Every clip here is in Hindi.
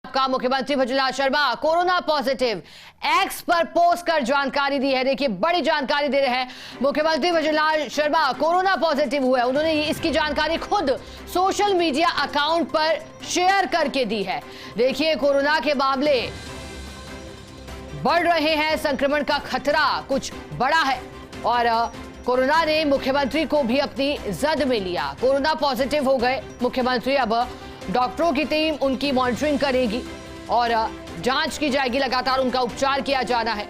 आपका मुख्यमंत्री Bhajanlal Sharma corona positive x पर पोस्ट कर जानकारी दी है। देखिए बड़ी जानकारी दे रहे हैं मुख्यमंत्री भजनलाल शर्मा कोरोना पॉजिटिव हुए। उन्होंने इसकी जानकारी खुद सोशल मीडिया अकाउंट पर शेयर करके दी है। देखिए कोरोना के मामले बढ़ रहे हैं, संक्रमण का खतरा कुछ बड़ा है और कोरोना ने मुख्यमंत्री को भी अपनी जद में लिया। कोरोना पॉजिटिव हो गए मुख्यमंत्री। अब डॉक्टरों की टीम उनकी मॉनिटरिंग करेगी और जांच की जाएगी, लगातार उनका उपचार किया जाना है।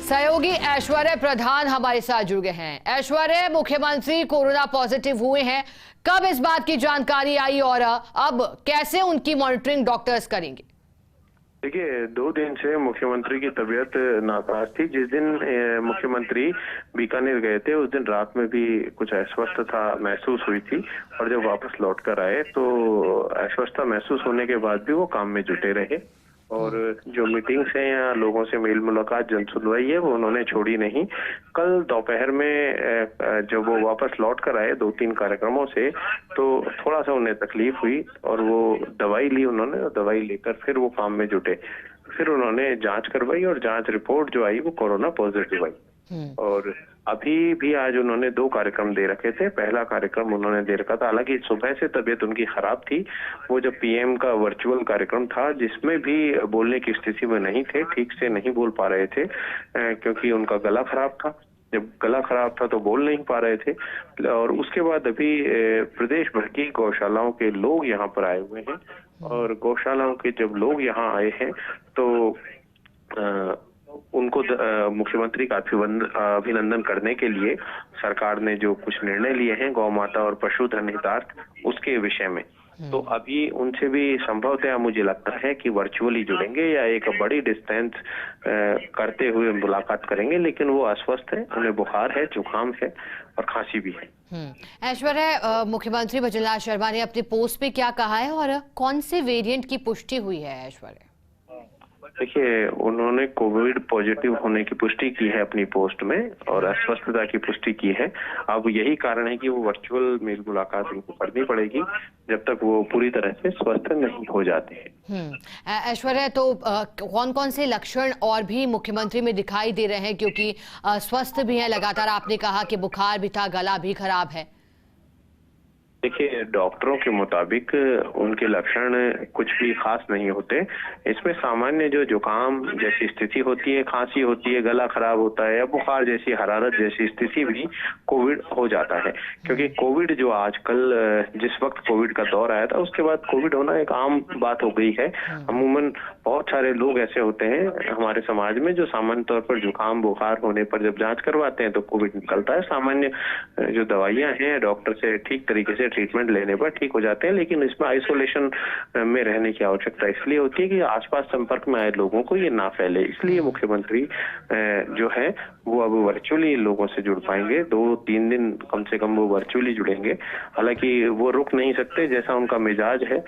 सहयोगी ऐश्वर्य प्रधान हमारे साथ जुड़ गए हैं। ऐश्वर्य, मुख्यमंत्री कोरोना पॉजिटिव हुए हैं, कब इस बात की जानकारी आई और अब कैसे उनकी मॉनिटरिंग डॉक्टर्स करेंगे? देखिए 2 दिन से मुख्यमंत्री की तबीयत नासाज थी। जिस दिन मुख्यमंत्री बीकानेर गए थे उस दिन रात में भी कुछ अस्वस्थता महसूस हुई थी और जब वापस लौट कर आए तो अस्वस्थता महसूस होने के बाद भी वो काम में जुटे रहे और जो मीटिंग्स हैं या लोगों से मेल मुलाकात जन सुनवाई है वो उन्होंने छोड़ी नहीं। कल दोपहर में जब वो वापस लौट कर आए 2-3 कार्यक्रमों से तो थोड़ा सा उन्हें तकलीफ हुई और वो दवाई ली उन्होंने और दवाई लेकर फिर वो काम में जुटे। फिर उन्होंने जांच करवाई और जांच रिपोर्ट जो आई वो कोरोना पॉजिटिव आई और अभी भी आज उन्होंने 2 कार्यक्रम दे रखे थे। पहला कार्यक्रम उन्होंने दे रखा था, हालांकि सुबह से तबीयत उनकी खराब थी। वो जब पीएम का वर्चुअल कार्यक्रम था जिसमें भी बोलने की स्थिति में नहीं थे, ठीक से नहीं बोल पा रहे थे क्योंकि उनका गला खराब था। जब गला खराब था तो बोल नहीं पा रहे थे और उसके बाद अभी प्रदेश भर की गौशालाओं के लोग यहाँ पर आए हुए हैं और गौशालाओं के जब लोग यहाँ आए हैं तो उनको मुख्यमंत्री का अभिनंदन करने के लिए सरकार ने जो कुछ निर्णय लिए हैं गौ माता और पशुधन हितार्थ उसके विषय में, तो अभी उनसे भी संभवतः मुझे लगता है कि वर्चुअली जुड़ेंगे या एक बड़ी डिस्टेंस करते हुए मुलाकात करेंगे। लेकिन वो अस्वस्थ है, उन्हें बुखार है, जुकाम है और खांसी भी है। ऐश्वर्य, मुख्यमंत्री भजनलाल शर्मा ने अपने पोस्ट पे क्या कहा है और कौन से वेरिएंट की पुष्टि हुई है? ऐश्वर्य, देखिए उन्होंने कोविड पॉजिटिव होने की पुष्टि की है अपनी पोस्ट में और अस्वस्थता की पुष्टि की है। अब यही कारण है कि वो वर्चुअल मेल मुलाकात उनको करनी पड़ेगी जब तक वो पूरी तरह से स्वस्थ नहीं हो जाते हैं। ऐश्वर्या, तो कौन कौन से लक्षण और भी मुख्यमंत्री में दिखाई दे रहे हैं, क्योंकि स्वस्थ भी हैं लगातार, आपने कहा कि बुखार भी था, गला भी खराब है? देखिए डॉक्टरों के मुताबिक उनके लक्षण कुछ भी खास नहीं होते। इसमें सामान्य जो जुकाम जैसी स्थिति होती है, खांसी होती है, गला खराब होता है या बुखार जैसी हरारत जैसी स्थिति भी कोविड हो जाता है। क्योंकि कोविड जो आजकल जिस वक्त कोविड का दौर आया था उसके बाद कोविड होना एक आम बात हो गई है। अमूमन बहुत सारे लोग ऐसे होते हैं हमारे समाज में जो सामान्य तौर पर जुकाम बुखार होने पर जब जांच करवाते हैं तो कोविड निकलता है। सामान्य जो दवाइयां हैं डॉक्टर से ठीक तरीके से ट्रीटमेंट लेने पर ठीक हो जाते हैं, लेकिन इसमें आइसोलेशन में रहने की आवश्यकता इसलिए होती है कि आसपास संपर्क में आए लोगों को ये ना फैले। इसलिए मुख्यमंत्री जो है वो अब वर्चुअली लोगों से जुड़ पाएंगे। 2-3 दिन कम से कम वो वर्चुअली जुड़ेंगे। हालांकि वो रुक नहीं सकते, जैसा उनका मिजाज है,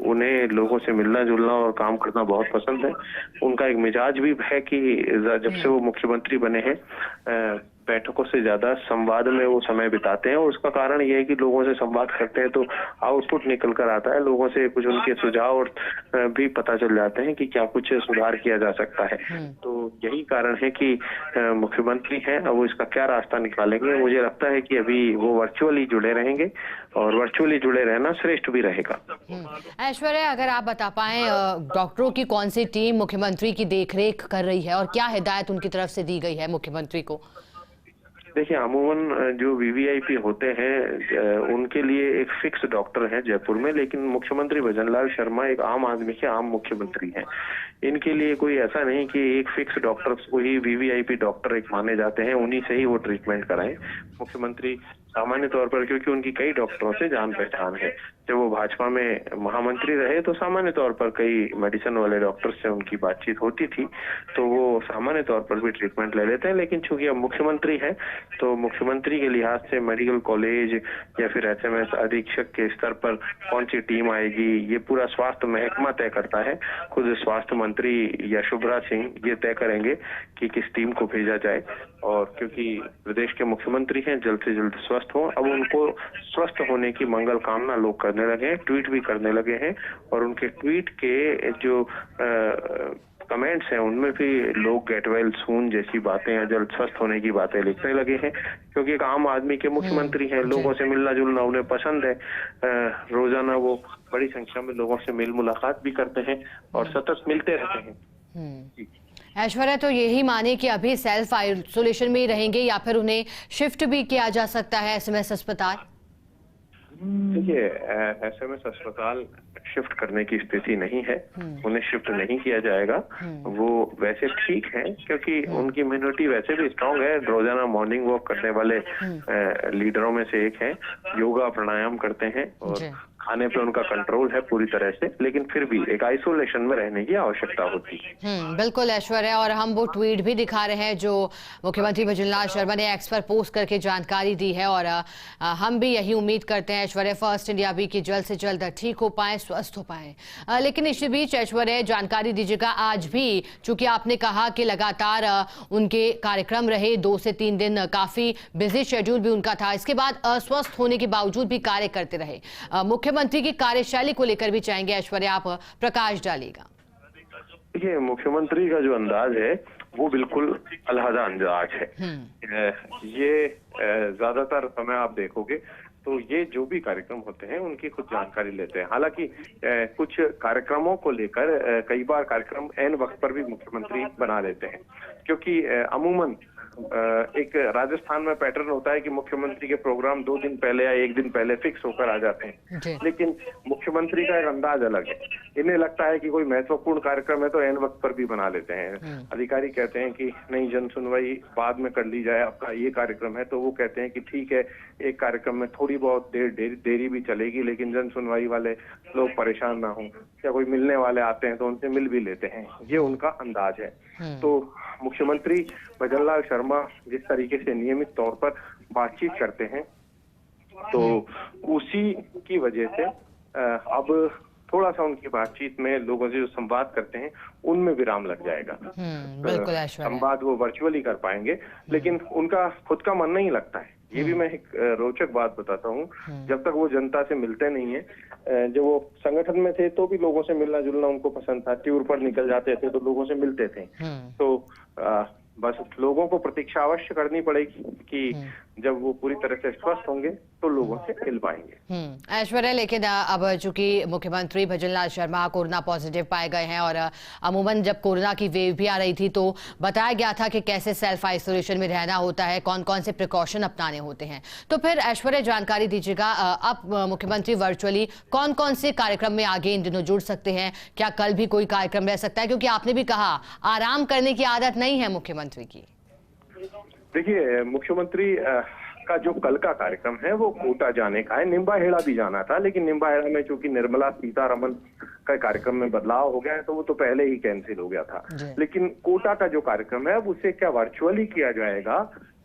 उन्हें लोगों से मिलना जुलना और काम करना बहुत पसंद है। उनका एक मिजाज भी है कि जब से वो मुख्यमंत्री बने हैं बैठकों से ज्यादा संवाद में वो समय बिताते हैं और उसका कारण ये है कि लोगों से संवाद करते हैं तो आउटपुट निकल कर आता है, लोगों से कुछ उनके सुझाव और भी पता चल जाते हैं कि क्या कुछ सुधार किया जा सकता है। तो यही कारण है कि मुख्यमंत्री हैं, अब वो इसका क्या रास्ता निकालेंगे। मुझे लगता है कि अभी वो वर्चुअली जुड़े रहेंगे और वर्चुअली जुड़े रहना श्रेष्ठ भी रहेगा। ऐश्वर्य, अगर आप बता पाएं डॉक्टरों की कौन सी टीम मुख्यमंत्री की देखरेख कर रही है और क्या हिदायत उनकी तरफ से दी गई है मुख्यमंत्री को? देखिए अमूमन जो वीवीआईपी होते हैं उनके लिए एक फिक्स डॉक्टर है जयपुर में, लेकिन मुख्यमंत्री भजनलाल शर्मा एक आम आदमी के आम मुख्यमंत्री हैं। इनके लिए कोई ऐसा नहीं कि एक फिक्स डॉक्टर को ही वीवीआईपी डॉक्टर एक माने जाते हैं, उन्हीं से ही वो ट्रीटमेंट कराएं। मुख्यमंत्री सामान्य तौर पर, क्योंकि उनकी कई डॉक्टरों से जान पहचान है, जब वो भाजपा में महामंत्री रहे तो सामान्य तौर पर कई मेडिसिन वाले डॉक्टर से उनकी बातचीत होती थी, तो वो सामान्य तौर पर भी ट्रीटमेंट ले लेते हैं। लेकिन चूंकि अब मुख्यमंत्री है तो मुख्यमंत्री के लिहाज से मेडिकल कॉलेज या फिर एसएमएस अधीक्षक के स्तर पर कौन सी टीम आएगी ये पूरा स्वास्थ्य महकमा तय करता है। खुद स्वास्थ्य मंत्री यशोभरा सिंह ये तय करेंगे कि किस टीम को भेजा जाए और क्योंकि प्रदेश के मुख्यमंत्री हैं, जल्द से जल्द स्वस्थ हो। अब उनको स्वस्थ होने की मंगल कामना लोग करने करने लगे हैं, ट्वीट भी करने लगे हैं और उनके ट्वीट के जो कमेंट्स हैं उनमें भी लोग गेट वेल सून जैसी बातें या जल्द स्वस्थ होने की बातें लिखने लगे हैं, क्योंकि एक आम आदमी के मुख्यमंत्री हैं, लोगों से मिलना जुलना उन्हें पसंद है। रोजाना वो बड़ी संख्या में लोगों से मिल मुलाकात भी करते हैं और सतत मिलते रहते हैं। ऐश्वर्या, तो यही माने कि अभी सेल्फ आइसोलेशन में ही रहेंगे या फिर उन्हें शिफ्ट भी किया जा सकता है एसएमएस अस्पताल? देखिए, एसएमएस अस्पताल शिफ्ट करने की स्थिति नहीं है, उन्हें शिफ्ट नहीं किया जाएगा। वो वैसे ठीक है क्योंकि उनकी इम्यूनिटी वैसे भी स्ट्रांग है। रोजाना मॉर्निंग वॉक करने वाले लीडरों में से एक हैं, योगा प्राणायाम करते हैं और खाने पे उनका कंट्रोल है पूरी तरह से, लेकिन फिर भी एक आइसोलेशन में रहने की आवश्यकता होती है। बिल्कुल ऐश्वर्या, और हम वो ट्वीट भी दिखा रहे हैं जो मुख्यमंत्री भजनलाल शर्मा ने एक्स पर पोस्ट करके जानकारी दी है और हम भी यही उम्मीद करते हैं ऐश्वर्या फर्स्ट इंडिया भी कि जल्द से जल्द ठीक हो पाए, स्वस्थ हो पाए। लेकिन इसी बीच ऐश्वर्या जानकारी दीजिएगा, आज भी चूंकि आपने कहा कि लगातार उनके कार्यक्रम रहे 2 से 3 दिन, काफी बिजी शेड्यूल भी उनका था, इसके बाद अस्वस्थ होने के बावजूद भी कार्य करते रहे। मुख्यमंत्री की कार्यशैली को लेकर भी चाहेंगे ऐश्वर्या आप प्रकाश डालिएगा। देखिए, मुख्यमंत्री का जो अंदाज है वो बिल्कुल अलहदा अंदाज है। ये ज्यादातर समय आप देखोगे तो ये जो भी कार्यक्रम होते हैं उनकी खुद जानकारी लेते हैं। हालांकि कुछ कार्यक्रमों को लेकर कई बार कार्यक्रम ऐन वक्त पर भी मुख्यमंत्री बना लेते हैं, क्योंकि अमूमन एक राजस्थान में पैटर्न होता है कि मुख्यमंत्री के प्रोग्राम 2 दिन पहले या 1 दिन पहले फिक्स होकर आ जाते हैं, लेकिन मुख्यमंत्री का एक अंदाज अलग है। इन्हें लगता है कि कोई महत्वपूर्ण कार्यक्रम है तो ऐन वक्त पर भी बना लेते हैं। अधिकारी कहते हैं कि नहीं, जन सुनवाई बाद में कर ली जाए, आपका ये कार्यक्रम है, तो वो कहते हैं कि ठीक है, एक कार्यक्रम में थोड़ी बहुत देरी भी चलेगी, लेकिन जन सुनवाई वाले लोग परेशान ना हो, या कोई मिलने वाले आते हैं तो उनसे मिल भी लेते हैं। ये उनका अंदाज है। तो मुख्यमंत्री भजनलाल शर्मा जिस तरीके से नियमित तौर पर बातचीत करते हैं, तो उसी की वजह से अब थोड़ा सा उनकी बातचीत में लोगों से जो संवाद करते हैं उनमें विराम लग जाएगा। बिल्कुल ऐश्वर्या, संवाद वो वर्चुअली कर पाएंगे, लेकिन उनका खुद का मन नहीं लगता है। ये भी मैं एक रोचक बात बताता हूँ। जब तक वो जनता से मिलते नहीं है, जब वो संगठन में थे तो भी लोगों से मिलना जुलना उनको पसंद था, टूर पर निकल जाते थे तो लोगों से मिलते थे। तो बस लोगों को प्रतीक्षा अवश्य करनी पड़ेगी कि जब वो पूरी तरह से स्वस्थ होंगे तो लोगों से मिल पाएंगे। ऐश्वर्या, लेकिन अब चूंकि मुख्यमंत्री भजनलाल शर्मा कोरोना पॉजिटिव पाए गए हैं और अमूमन जब कोरोना की वेव भी आ रही थी तो बताया गया था कि कैसे सेल्फ आइसोलेशन में रहना होता है, कौन कौन से प्रिकॉशन अपनाने होते हैं। तो फिर ऐश्वर्या जानकारी दीजिएगा, अब मुख्यमंत्री वर्चुअली कौन कौन से कार्यक्रम में आगे इन दिनों जुड़ सकते हैं? क्या कल भी कोई कार्यक्रम रह सकता है? क्योंकि आपने भी कहा आराम करने की आदत नहीं है मुख्यमंत्री की। देखिए, मुख्यमंत्री का जो कल का कार्यक्रम है वो कोटा जाने का है। निम्बाहेड़ा भी जाना था, लेकिन निम्बाहेड़ा में चूंकि निर्मला सीतारमण का कार्यक्रम में बदलाव हो गया है तो वो तो पहले ही कैंसिल हो गया था। लेकिन कोटा का जो कार्यक्रम है उसे क्या वर्चुअली किया जाएगा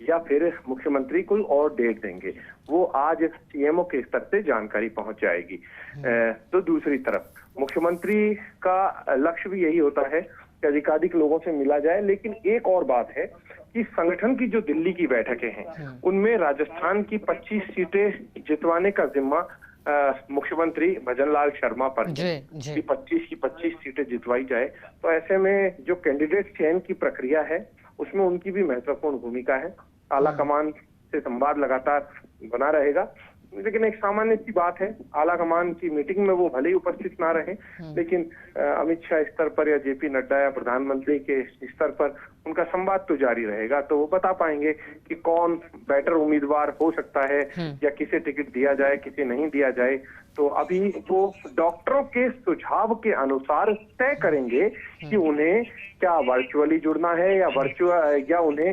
या फिर मुख्यमंत्री कोई और डेट देंगे, वो आज सीएमओ के स्तर से जानकारी पहुंच जाएगी। तो दूसरी तरफ मुख्यमंत्री का लक्ष्य भी यही होता है कि अधिकाधिक लोगों से मिला जाए। लेकिन एक और बात है कि संगठन की जो दिल्ली की बैठकें हैं उनमें राजस्थान की 25 सीटें जितवाने का जिम्मा मुख्यमंत्री भजनलाल शर्मा पर है कि 25 की 25 सीटें जितवाई जाए। तो ऐसे में जो कैंडिडेट चयन की प्रक्रिया है उसमें उनकी भी महत्वपूर्ण भूमिका है। आला कमान से संवाद लगातार बना रहेगा, लेकिन एक सामान्य सी बात है, आला कमान की मीटिंग में वो भले ही उपस्थित ना रहे, लेकिन अमित शाह स्तर पर या जेपी नड्डा या प्रधानमंत्री के स्तर पर उनका संवाद तो जारी रहेगा। तो वो बता पाएंगे कि कौन बेटर उम्मीदवार हो सकता है या किसे टिकट दिया जाए, किसे नहीं दिया जाए। तो अभी वो डॉक्टरों के सुझाव के अनुसार तय करेंगे कि उन्हें क्या वर्चुअली जुड़ना है या उन्हें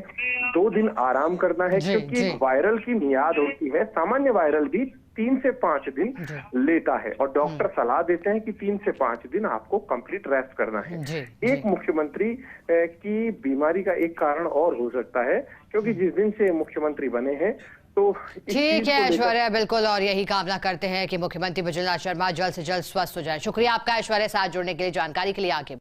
2 दिन आराम करना है, क्योंकि वायरल की मियाद होती है। सामान्य वायरल भी 3 से 5 दिन लेता है और डॉक्टर सलाह देते हैं कि 3 से 5 दिन आपको कंप्लीट रेस्ट करना है। एक मुख्यमंत्री की बीमारी का एक कारण और हो सकता है, क्योंकि जिस दिन से मुख्यमंत्री बने हैं तो ठीक है ऐश्वर्या, बिल्कुल, और यही कामना करते हैं कि मुख्यमंत्री भजनलाल शर्मा जल्द से जल्द स्वस्थ हो जाए। शुक्रिया आपका ऐश्वर्या, साथ जुड़ने के लिए, जानकारी के लिए आगे